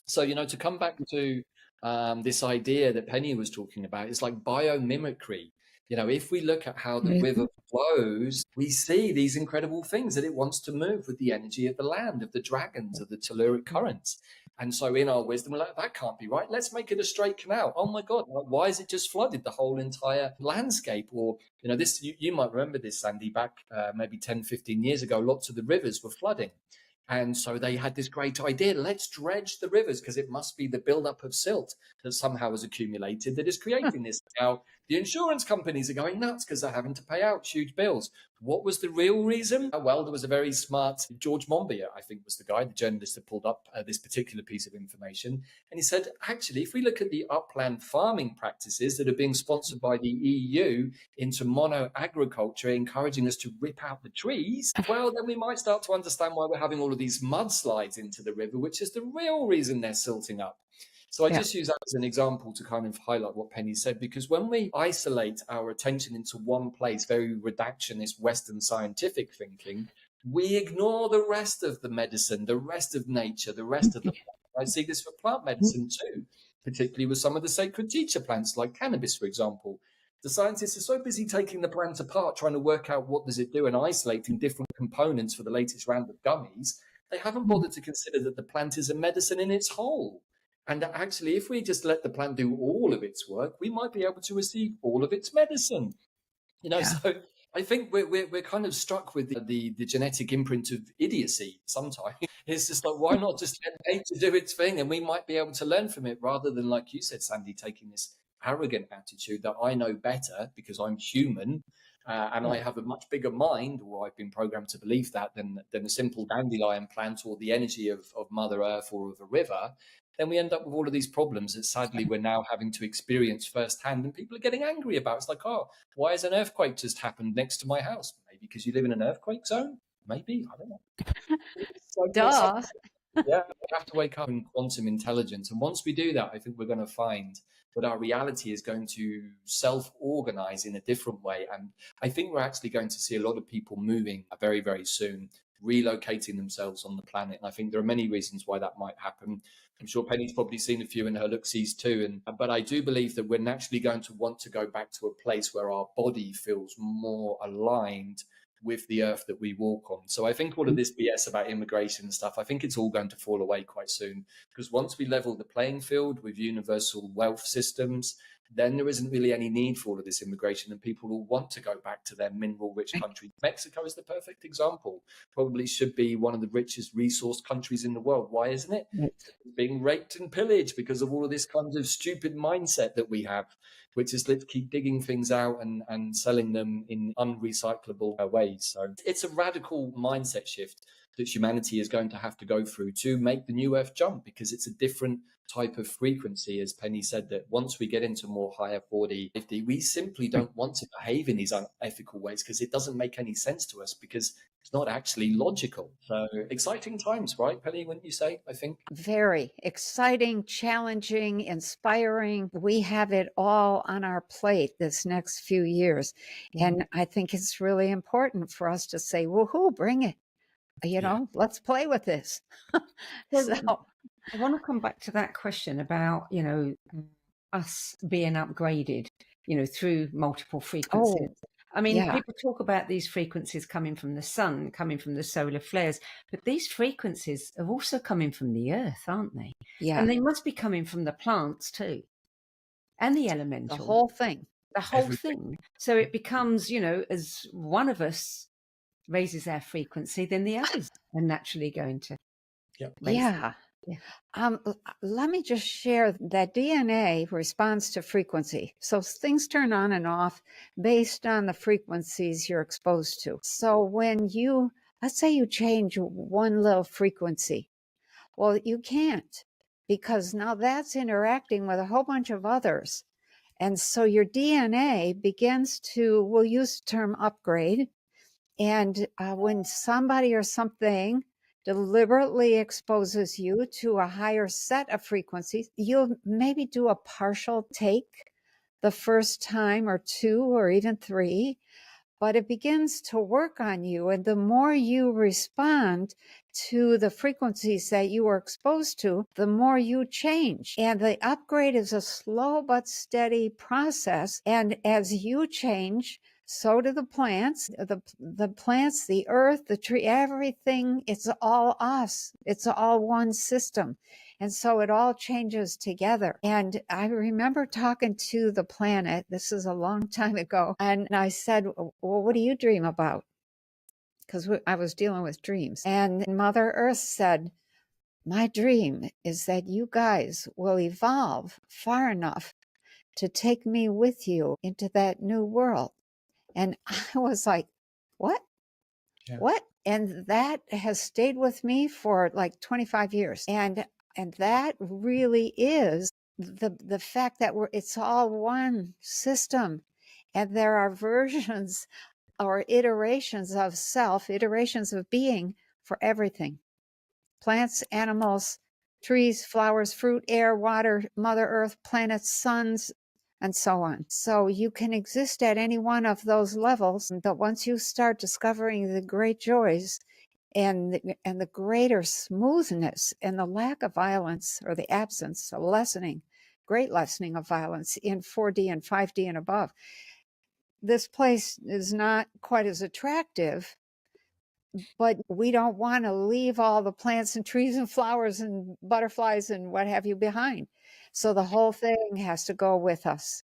So, to come back to this idea that Penny was talking about, it's like biomimicry. If we look at how the river flows, we see these incredible things that it wants to move with the energy of the land, of the dragons, of the telluric currents. And so in our wisdom, we're like, that can't be right. Let's make it a straight canal. Oh my God, why is it just flooded the whole entire landscape? Or, this, you might remember this, Sandie, back maybe 10, 15 years ago, lots of the rivers were flooding. And so they had this great idea, let's dredge the rivers because it must be the buildup of silt that somehow has accumulated that is creating this. Now, the insurance companies are going nuts because they're having to pay out huge bills. What was the real reason? Well, there was a very smart George Monbiot, I think was the guy, the journalist that pulled up this particular piece of information. And he said, actually, if we look at the upland farming practices that are being sponsored by the EU into mono agriculture, encouraging us to rip out the trees, well, then we might start to understand why we're having all of these mudslides into the river, which is the real reason they're silting up. So I just use that as an example to kind of highlight what Penny said, because when we isolate our attention into one place, very reductionist Western scientific thinking, we ignore the rest of the medicine, the rest of nature, the rest of the plant. I see this for plant medicine too, particularly with some of the sacred teacher plants like cannabis, for example. The scientists are so busy taking the plant apart, trying to work out what does it do and isolating different components for the latest round of gummies, they haven't bothered to consider that the plant is a medicine in its whole. And actually, if we just let the plant do all of its work, we might be able to receive all of its medicine. So I think we're kind of struck with the genetic imprint of idiocy sometimes. It's just like, why not just let nature do its thing? And we might be able to learn from it rather than, like you said, Sandie, taking this arrogant attitude that I know better because I'm human and I have a much bigger mind, or I've been programmed to believe that, than a simple dandelion plant or the energy of Mother Earth or of a river. Then we end up with all of these problems that sadly we're now having to experience firsthand, and people are getting angry about. It's like, oh, why has an earthquake just happened next to my house? Maybe because you live in an earthquake zone? Maybe, I don't know. Duh. Yeah, we have to wake up in quantum intelligence. And once we do that, I think we're going to find that our reality is going to self-organize in a different way. And I think we're actually going to see a lot of people moving very, very soon relocating themselves on the planet. And I think there are many reasons why that might happen. I'm sure Penny's probably seen a few in her look-sees too. But I do believe that we're naturally going to want to go back to a place where our body feels more aligned with the earth that we walk on. So I think all of this BS about immigration and stuff, I think it's all going to fall away quite soon, because once we level the playing field with universal wealth systems, then there isn't really any need for all of this immigration, and people will want to go back to their mineral-rich countries. Mexico is the perfect example. Probably should be one of the richest resource countries in the world. Why isn't it? It's being raped and pillaged because of all of this kind of stupid mindset that we have, which is let's keep digging things out and selling them in unrecyclable ways. So it's a radical mindset shift that humanity is going to have to go through to make the new earth jump, because it's a different type of frequency, as Penny said, that once we get into more higher 40, 50, we simply don't want to behave in these unethical ways, because it doesn't make any sense to us, because it's not actually logical. So exciting times, right, Penny, wouldn't you say? I think very exciting, challenging, inspiring. We have it all on our plate this next few years. And I think it's really important for us to say, woohoo, bring it. Let's play with this. So I want to come back to that question about, us being upgraded, through multiple frequencies. I mean, people talk about these frequencies coming from the sun, coming from the solar flares, but these frequencies are also coming from the earth, aren't they? Yeah. And they must be coming from the plants too, and the elemental. The whole thing. The whole thing. So it becomes, as one of us raises our frequency, then the others are naturally going to raise Yeah. Let me just share that DNA responds to frequency. So things turn on and off based on the frequencies you're exposed to. So when let's say you change one little frequency, well, you can't, because now that's interacting with a whole bunch of others. And so your DNA begins to, we'll use the term upgrade. And when somebody or something deliberately exposes you to a higher set of frequencies, you'll maybe do a partial take the first time or two or even three, but it begins to work on you. And the more you respond to the frequencies that you were exposed to, the more you change. And the upgrade is a slow but steady process. And as you change, so do the plants, the plants, the earth, the tree, everything. It's all us. It's all one system. And so it all changes together. And I remember talking to the planet, this is a long time ago, and I said, well, what do you dream about? Because I was dealing with dreams. And Mother Earth said, my dream is that you guys will evolve far enough to take me with you into that new world. And I was like, what? Yeah. What? And that has stayed with me for like 25 years. And that really is the fact that it's all one system. And there are versions or iterations of self, iterations of being for everything. Plants, animals, trees, flowers, fruit, air, water, Mother Earth, planets, suns, and so on. So you can exist at any one of those levels, but once you start discovering the great joys and the greater smoothness and the lack of violence, or the absence, a great lessening of violence in 4D and 5D and above, this place is not quite as attractive, but we don't want to leave all the plants and trees and flowers and butterflies and what have you behind. So the whole thing has to go with us.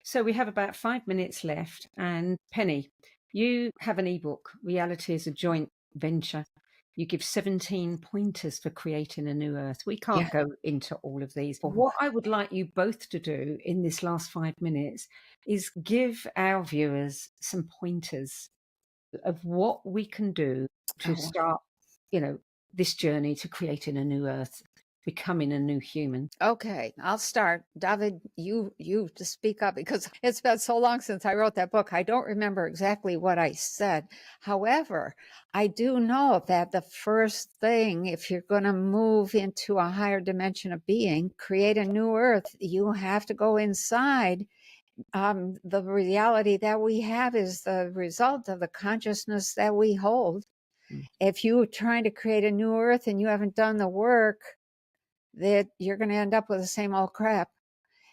So we have about 5 minutes left. And Penny, you have an ebook, Reality is a Joint Venture. You give 17 pointers for creating a new earth. We can't go into all of these. But what I would like you both to do in this last 5 minutes is give our viewers some pointers of what we can do to start, this journey to creating a new earth, becoming a new human. Okay, I'll start. Davyd, you to speak up, because it's been so long since I wrote that book. I don't remember exactly what I said. However, I do know that the first thing, if you're going to move into a higher dimension of being, create a new earth, you have to go inside. The reality that we have is the result of the consciousness that we hold. If you're trying to create a new earth and you haven't done the work, that you're going to end up with the same old crap.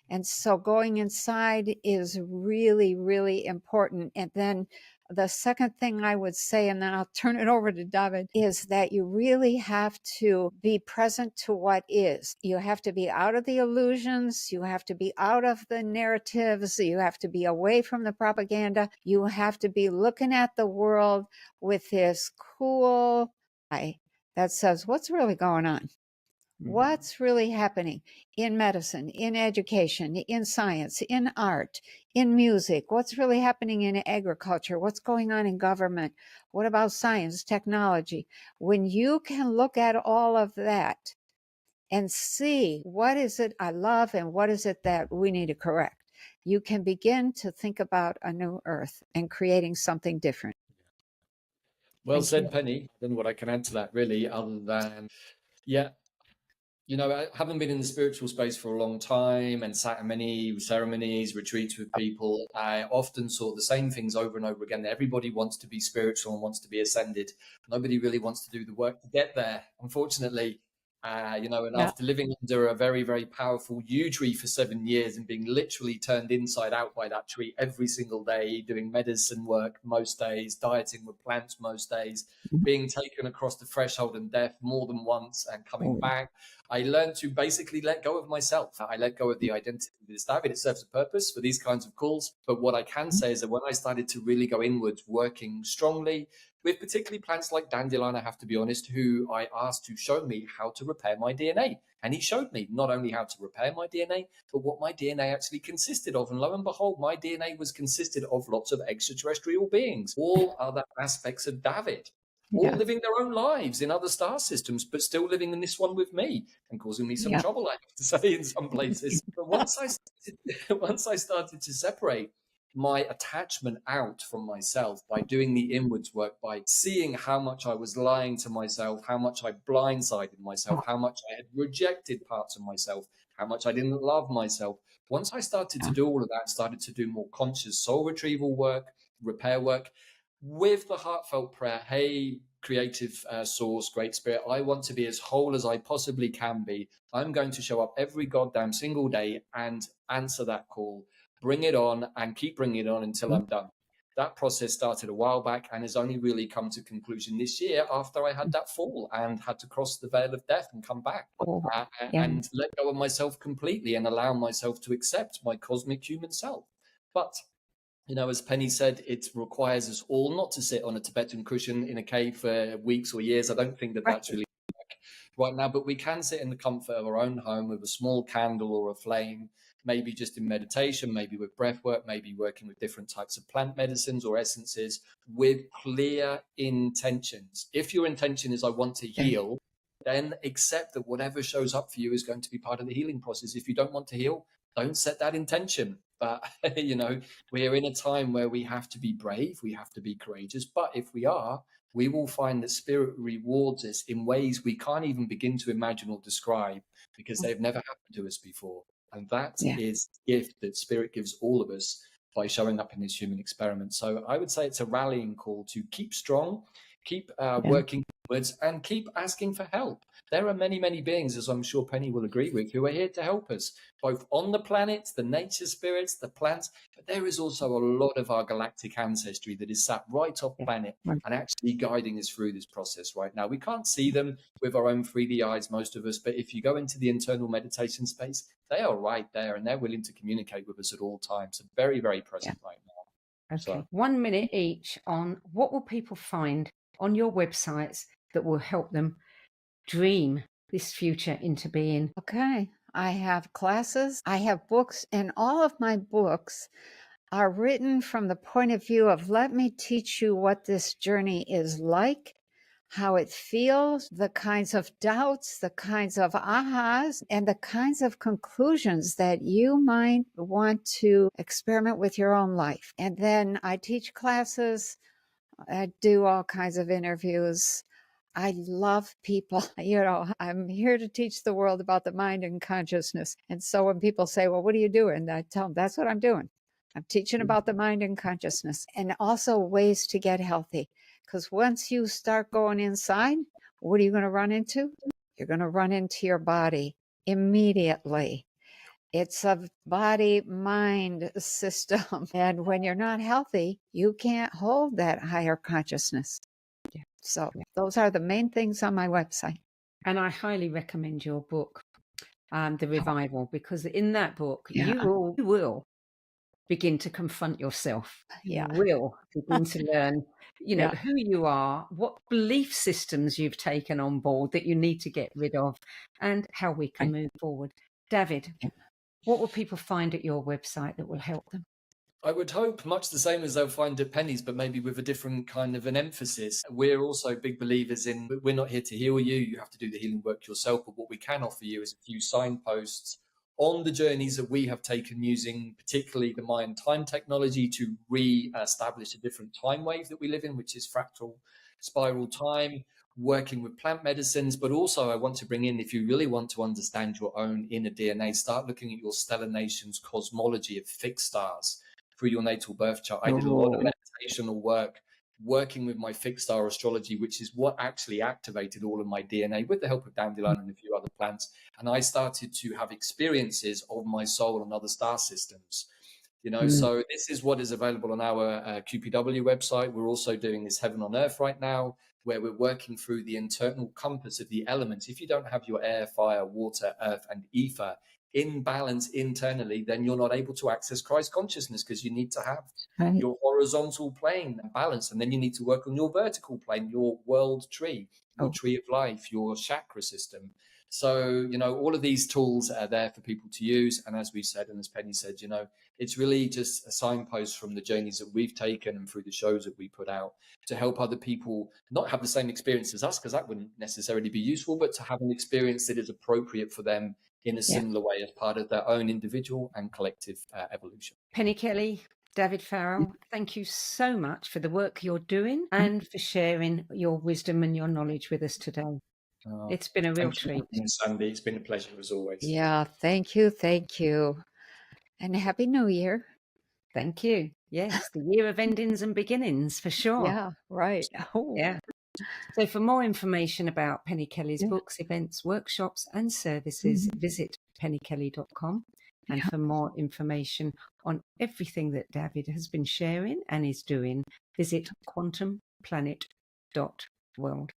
And so going inside is really, really important. And then the second thing I would say, and then I'll turn it over to Davyd, is that you really have to be present to what is. You have to be out of the illusions. You have to be out of the narratives. You have to be away from the propaganda. You have to be looking at the world with this cool eye that says, what's really going on? What's really happening in medicine, in education, in science, in art, in music? What's really happening in agriculture? What's going on in government? What about science, technology? When you can look at all of that and see what is it I love and what is it that we need to correct, you can begin to think about a new earth and creating something different. Well said, Penny. I don't know what I can add to that really, other than, yeah, you know, I haven't been in the spiritual space for a long time and sat in many ceremonies, retreats with people. I often saw the same things over and over again. Everybody wants to be spiritual and wants to be ascended. Nobody really wants to do the work to get there, unfortunately. You know, and after living under a very, very powerful yew tree for 7 years and being literally turned inside out by that tree every single day, doing medicine work most days, dieting with plants most days, being taken across the threshold and death more than once and coming back, I learned to basically let go of myself. I let go of the identity of this Davyd. It serves a purpose for these kinds of calls. But what I can say is that when I started to really go inwards, working strongly with particularly plants like dandelion, I have to be honest, who I asked to show me how to repair my DNA. And he showed me not only how to repair my DNA, but what my DNA actually consisted of. And lo and behold, my DNA was consisted of lots of extraterrestrial beings, all other aspects of Davyd, all living their own lives in other star systems, but still living in this one with me and causing me some trouble, I have to say, in some places. But once I started to separate my attachment out from myself by doing the inwards work, by seeing how much I was lying to myself, how much I blindsided myself, how much I had rejected parts of myself, how much I didn't love myself. Once I started to do all of that, started to do more conscious soul retrieval work, repair work, with the heartfelt prayer, hey, creative source, great spirit, I want to be as whole as I possibly can be. I'm going to show up every goddamn single day and answer that call, bring it on and keep bringing it on until I'm done. That process started a while back and has only really come to conclusion this year after I had that fall and had to cross the veil of death and come back and let go of myself completely and allow myself to accept my cosmic human self. But you know, as Penny said, it requires us all not to sit on a Tibetan cushion in a cave for weeks or years. I don't think that that's really right now, but we can sit in the comfort of our own home with a small candle or a flame, maybe just in meditation, maybe with breath work, maybe working with different types of plant medicines or essences with clear intentions. If your intention is, I want to heal, then accept that whatever shows up for you is going to be part of the healing process. If you don't want to heal, don't set that intention. But, you know, we're in a time where we have to be brave, we have to be courageous. But if we are, we will find that spirit rewards us in ways we can't even begin to imagine or describe because they've never happened to us before. And that is the gift that spirit gives all of us by showing up in this human experiment. So I would say it's a rallying call to keep strong, keep working forwards, and keep asking for help. There are many, many beings, as I'm sure Penny will agree with, who are here to help us, both on the planet, the nature spirits, the plants, but there is also a lot of our galactic ancestry that is sat right off planet and actually guiding us through this process right now. We can't see them with our own 3D eyes, most of us, but if you go into the internal meditation space, they are right there and they're willing to communicate with us at all times. So very, very present right now. Okay, So 1 minute each on what will people find on your websites that will help them dream this future into being. Okay. I have classes, I have books, and all of my books are written from the point of view of let me teach you what this journey is like, how it feels, the kinds of doubts, the kinds of ahas, and the kinds of conclusions that you might want to experiment with your own life. And then I teach classes, I do all kinds of interviews. I love people. You know, I'm here to teach the world about the mind and consciousness. And so when people say, well, what are you doing? I tell them, that's what I'm doing. I'm teaching about the mind and consciousness and also ways to get healthy. Because once you start going inside, what are you going to run into? You're going to run into your body immediately. It's a body-mind system. And when you're not healthy, you can't hold that higher consciousness. So those are the main things on my website. And I highly recommend your book, The Revival, because in that book, Yeah. you will begin to confront yourself. Yeah. You will begin to learn, Yeah. who you are, what belief systems you've taken on board that you need to get rid of, and how we can move forward. Davyd, what will people find at your website that will help them? I would hope much the same as they'll find at Penny's, but maybe with a different kind of an emphasis. We're also big believers in, we're not here to heal you. You have to do the healing work yourself. But what we can offer you is a few signposts on the journeys that we have taken using particularly the Mayan time technology to re-establish a different time wave that we live in, which is fractal spiral time, working with plant medicines. But also I want to bring in, if you really want to understand your own inner DNA, start looking at your stellar nation's cosmology of fixed stars through your natal birth chart. I did a lot of meditational work working with my fixed star astrology, which is what actually activated all of my DNA with the help of dandelion and a few other plants. And I started to have experiences of my soul and other star systems. So this is what is available on our QPW website. We're also doing this Heaven on Earth right now, where we're working through the internal compass of the elements. If you don't have your air, fire, water, earth, and ether in balance internally, then you're not able to access Christ consciousness, because you need to have your horizontal plane balanced, and then you need to work on your vertical plane, your world tree, your tree of life, your chakra system. So, all of these tools are there for people to use. And as we said, and as Penny said, it's really just a signpost from the journeys that we've taken and through the shows that we put out to help other people not have the same experience as us, because that wouldn't necessarily be useful, but to have an experience that is appropriate for them in a similar way as part of their own individual and collective evolution. Penny Kelly, Davyd Farrell, thank you so much for the work you're doing and for sharing your wisdom and your knowledge with us today. It's been a real treat. Sandie, it's been a pleasure as always. Yeah, thank you. Thank you. And Happy New Year. Thank you. Yes, the year of endings and beginnings, for sure. Yeah, right. Oh. Yeah. So for more information about Penny Kelly's books, events, workshops and services, visit pennykelly.com. And for more information on everything that Davyd has been sharing and is doing, visit quantumplanet.world.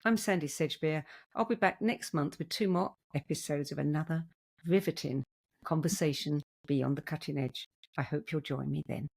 I'm Sandie Sedgbeer. I'll be back next month with 2 more episodes of another riveting conversation beyond the cutting edge. I hope you'll join me then.